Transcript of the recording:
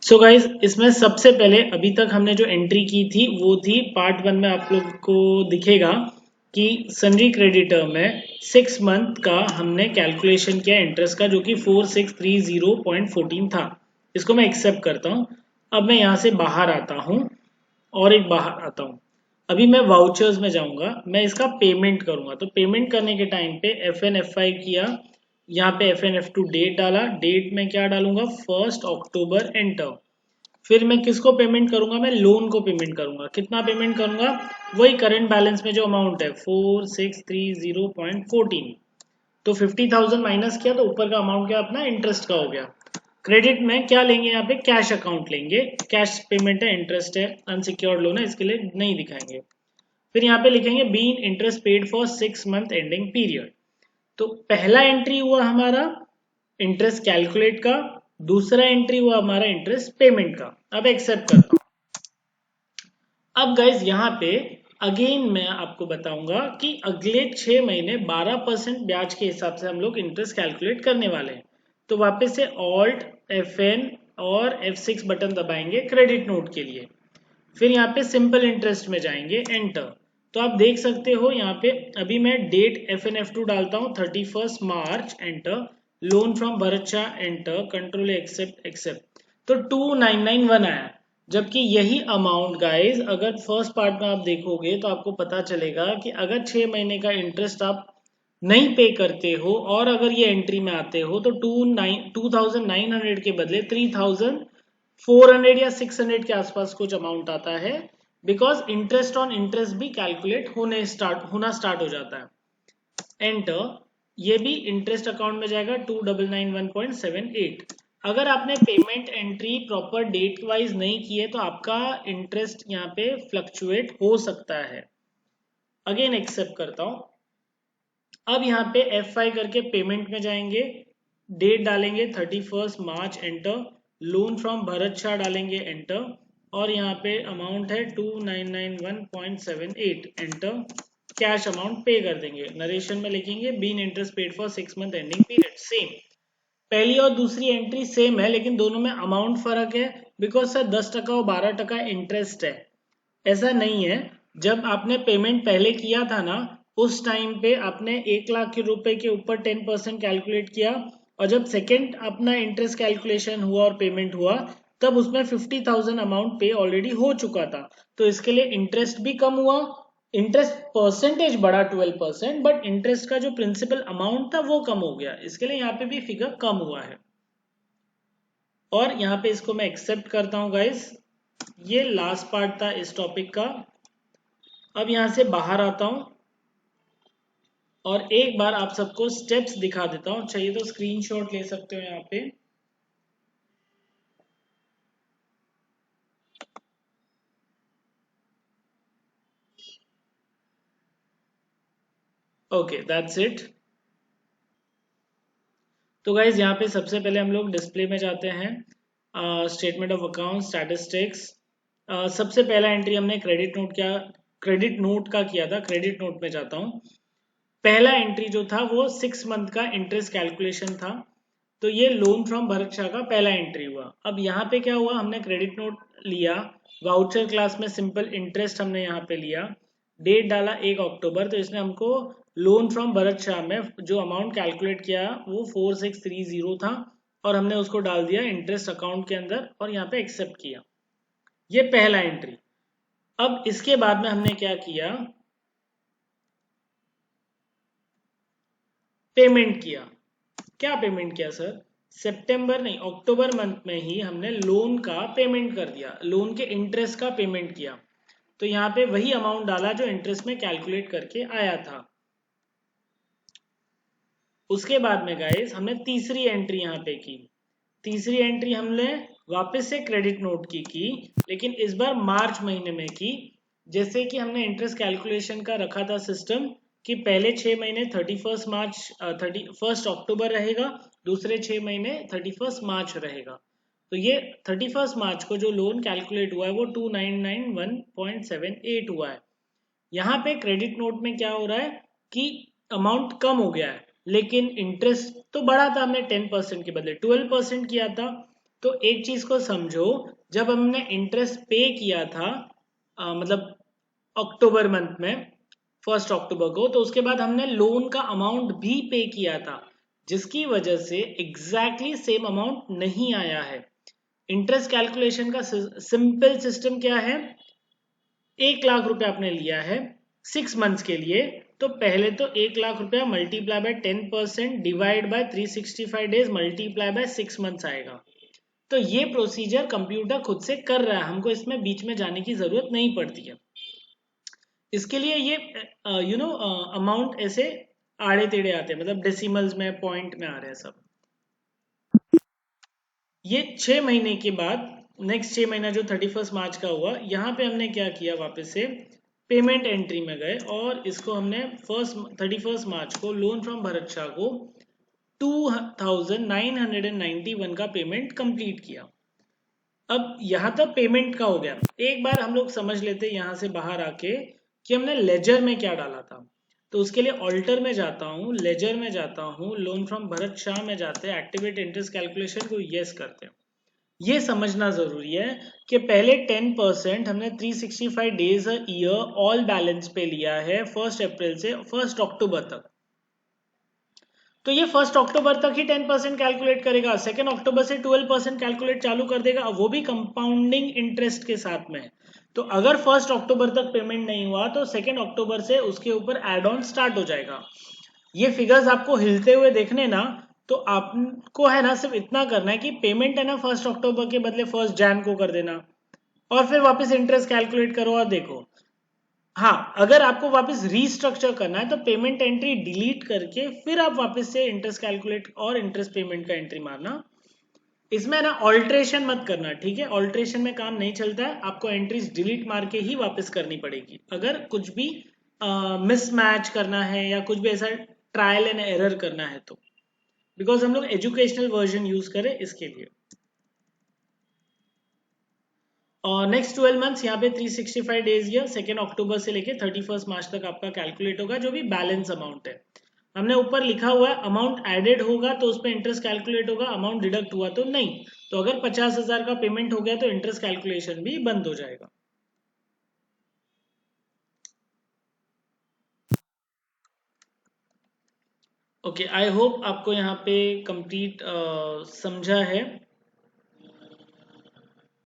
So guys इसमें सबसे पहले अभी तक हमने जो एंट्री की थी वो थी पार्ट वन में आप लोग को दिखेगा कि सन्ड्री क्रेडिटर में 6 मंथ का हमने कैलकुलेशन किया इंटरेस्ट का जो कि 4630.14 था। इसको मैं एक्सेप्ट करता हूँ। अब मैं यहाँ से बाहर आता हूँ और एक बाहर आता हूँ। अभी मैं वाउचर्स में जाऊंगा, मैं इसका पेमेंट करूंगा। तो पेमेंट करने के टाइम पे एफ एन एफ फाइव किया, यहाँ पे F N F to date डाला, डेट में क्या डालूंगा 1 अक्टूबर एंटर। फिर मैं किसको पेमेंट करूंगा, मैं लोन को पेमेंट करूंगा। कितना पेमेंट करूंगा, वही करंट बैलेंस में जो अमाउंट है 4630.14। तो 50,000 माइनस किया तो ऊपर का अमाउंट क्या अपना इंटरेस्ट का हो गया। क्रेडिट में क्या लेंगे, यहाँ पे कैश अकाउंट लेंगे। कैश पेमेंट है, इंटरेस्ट है, अनसिक्योर्ड लोन है, इसके लिए नहीं दिखाएंगे। फिर यहाँ पे लिखेंगे being interest paid for 6 month ending period. तो पहला एंट्री हुआ हमारा इंटरेस्ट कैलकुलेट का, दूसरा एंट्री हुआ हमारा इंटरेस्ट पेमेंट का। अब एक्सेप्ट करता हूं। अब गाइज यहाँ पे अगेन मैं आपको बताऊंगा कि अगले 6 महीने 12% ब्याज के हिसाब से हम लोग इंटरेस्ट कैलकुलेट करने वाले हैं। तो वापस से ऑल्ट F9 और F6 बटन दबाएंगे क्रेडिट नोट के लिए। फिर यहाँ पे सिंपल इंटरेस्ट में जाएंगे, एंटर। तो आप देख सकते हो यहाँ पे अभी मैं डेट F1 F2 डालता हूँ 31 March, enter. Loan from Bharat Shah, enter. Control accept accept. तो 2991 आया। जबकि यही अमाउंट गाइज अगर फर्स्ट पार्ट में आप देखोगे तो आपको पता चलेगा कि अगर 6 महीने का इंटरेस्ट आप नहीं पे करते हो और अगर ये एंट्री में आते हो तो 2900 के बदले 3400 या 600 के आसपास कुछ अमाउंट आता है। बिकॉज इंटरेस्ट ऑन इंटरेस्ट भी कैलकुलेट होना स्टार्ट हो जाता है, एंटर। ये भी इंटरेस्ट अकाउंट में जाएगा 2991.78। अगर आपने payment entry proper date wise नहीं की है तो आपका इंटरेस्ट यहाँ पे फ्लक्चुएट हो सकता है। अगेन एक्सेप्ट करता हूं। अब यहाँ पे F5 करके पेमेंट में जाएंगे, डेट डालेंगे 31 March, enter. Loan from Bharat Shah डालेंगे, एंटर। और यहाँ पे अमाउंट है 2991.78, एंटर। कैश अमाउंट पे कर देंगे, नरेशन में लिखेंगे being interest paid for 6 month ending period. Same, पहली और दूसरी एंट्री सेम है लेकिन दोनों में अमाउंट फर्क है। बिकॉज सर 10% और 12% इंटरेस्ट है, ऐसा नहीं है। जब आपने पेमेंट पहले किया था ना, उस टाइम पे आपने 1 लाख के रुपए के ऊपर 10% कैलकुलेट किया। और जब सेकेंड अपना इंटरेस्ट कैलकुलेशन हुआ और पेमेंट हुआ तब उसमें 50,000 अमाउंट पे ऑलरेडी हो चुका था। तो इसके लिए इंटरेस्ट भी कम हुआ, इंटरेस्ट परसेंटेज बढ़ा 12%, बट इंटरेस्ट का जो प्रिंसिपल अमाउंट था वो कम हो गया। इसके लिए यहाँ पे भी फिगर कम हुआ है। और यहाँ पे इसको मैं एक्सेप्ट करता हूँ गाइस। ये लास्ट पार्ट था इस टॉपिक का। अब यहाँ से बाहर आता हूँ और एक बार आप सबको स्टेप्स दिखा देता हूँ। चाहिए तो स्क्रीनशॉट ले सकते हो यहाँ पे। Okay, that's it. तो गाइज यहाँ पे सबसे पहले हम लोग डिस्प्ले में जाते हैं, स्टेटमेंट ऑफ अकाउंट स्टैटिस्टिक्स। सबसे पहला एंट्री हमने क्रेडिट नोट का किया था। क्रेडिट नोट में जाता हूँ। पहला एंट्री जो था वो 6 मंथ का इंटरेस्ट कैलकुलेशन था। तो ये लोन फ्रॉम भरत शाह का पहला एंट्री हुआ। अब यहाँ पे क्या हुआ, हमने क्रेडिट नोट लिया, वाउचर क्लास में सिंपल इंटरेस्ट हमने यहाँ पे लिया, डेट डाला 1 अक्टूबर। तो इसने हमको लोन फ्रॉम भरत शाह में जो अमाउंट कैलकुलेट किया वो 4630 था और हमने उसको डाल दिया इंटरेस्ट अकाउंट के अंदर और यहाँ पे एक्सेप्ट किया। ये पहला एंट्री। अब इसके बाद में हमने क्या किया, पेमेंट किया। क्या पेमेंट किया सर, सितंबर नहीं अक्टूबर मंथ में ही हमने लोन का पेमेंट कर दिया, लोन के इंटरेस्ट का पेमेंट किया। तो यहाँ पे वही अमाउंट डाला जो इंटरेस्ट में कैलकुलेट करके आया था। उसके बाद में गाइस हमने तीसरी एंट्री यहाँ पे की। तीसरी एंट्री हमने वापस से क्रेडिट नोट की लेकिन इस बार मार्च महीने में की। जैसे कि हमने इंटरेस्ट कैलकुलेशन का रखा था सिस्टम कि पहले 6 महीने 31 अक्टूबर रहेगा, दूसरे 6 महीने 31 मार्च रहेगा। तो ये 31 मार्च को जो लोन कैलकुलेट हुआ है वो 2991.78 हुआ है। यहाँ पे क्रेडिट नोट में क्या हो रहा है कि अमाउंट कम हो गया है लेकिन इंटरेस्ट तो बढ़ा था, हमने 10% के बदले 12% किया था। तो एक चीज को समझो, जब हमने इंटरेस्ट पे किया था मतलब अक्टूबर मंथ में 1 अक्टूबर को, तो उसके बाद हमने लोन का अमाउंट भी पे किया था, जिसकी वजह से एग्जैक्टली सेम अमाउंट नहीं आया है। इंटरेस्ट कैलकुलेशन का सिंपल सिस्टम क्या है, 1 लाख रुपए आपने लिया है 6 मंथ्स के लिए, तो पहले तो 1 लाख रुपया multiply by 10% divide by 365 days multiply by 6 months आएगा। तो ये प्रोसीजर कंप्यूटर खुद से कर रहा है, हमको इसमें बीच में जाने की जरूरत नहीं पड़ती है। इसके लिए ये अमाउंट ऐसे आड़े टेढ़े आते हैं, मतलब डेसिमल्स में पॉइंट में आ रहे हैं सब। ये 6 महीने के बाद नेक्स्ट 6 महीना जो 31 मार्च का हुआ, यहाँ पे हमने क्या किया, वापस से पेमेंट एंट्री में गए और इसको हमने 31 मार्च को लोन फ्रॉम भरत शाह को 2991 का पेमेंट कंप्लीट किया। अब यहां तक पेमेंट का हो गया। एक बार हम लोग समझ लेते हैं यहां से बाहर आके कि हमने लेजर में क्या डाला था। तो उसके लिए ऑल्टर में जाता हूं, लेजर में जाता हूं, लोन फ्रॉम भरत शाह में जाते हैं, एक्टिवेट इंटरेस्ट कैलकुलेशन को यस करते हैं। ये समझना जरूरी है कि पहले 10% हमने 365 days a year all balance पे लिया है 1 अप्रैल से 1 अक्टूबर तक। तो ये 1 अक्टूबर तक ही 10% कैलकुलेट करेगा, 2 अक्टूबर से 12% कैलकुलेट चालू कर देगा, वो भी कंपाउंडिंग इंटरेस्ट के साथ में। तो अगर 1 अक्टूबर तक पेमेंट नहीं हुआ तो 2 अक्टूबर से उसके ऊपर एड ऑन स्टार्ट हो जाएगा। ये फिगर्स आपको हिलते हुए देखने ना, तो आपको है ना सिर्फ इतना करना है कि पेमेंट है ना 1 अक्टूबर के बदले 1 जैन को कर देना, और फिर वापस इंटरेस्ट कैलकुलेट करो और देखो। हाँ, अगर आपको वापस रीस्ट्रक्चर करना है तो पेमेंट एंट्री डिलीट करके फिर आप वापस से इंटरेस्ट कैलकुलेट और इंटरेस्ट पेमेंट का एंट्री मारना। इसमें ना ऑल्ट्रेशन मत करना, ठीक है? ऑल्ट्रेशन में काम नहीं चलता है, आपको एंट्रीज डिलीट मार के ही वापस करनी पड़ेगी अगर कुछ भी मिसमैच करना है या कुछ भी ऐसा ट्रायल एंड एरर करना है तो, बिकॉज हम लोग एजुकेशनल वर्जन यूज करें इसके लिए। और नेक्स्ट 12 मंथ्स यहाँ पे 365 डेज या 2 अक्टूबर से लेके 31 मार्च तक आपका कैलकुलेट होगा, जो भी बैलेंस अमाउंट है। हमने ऊपर लिखा हुआ है अमाउंट एडेड होगा तो उस पर इंटरेस्ट कैलकुलेट होगा, अमाउंट डिडक्ट हुआ तो नहीं। तो अगर 50,000 का पेमेंट हो गया तो इंटरेस्ट कैलकुलेशन भी बंद हो जाएगा। ओके, आई होप आपको यहाँ पे कंप्लीट समझा है।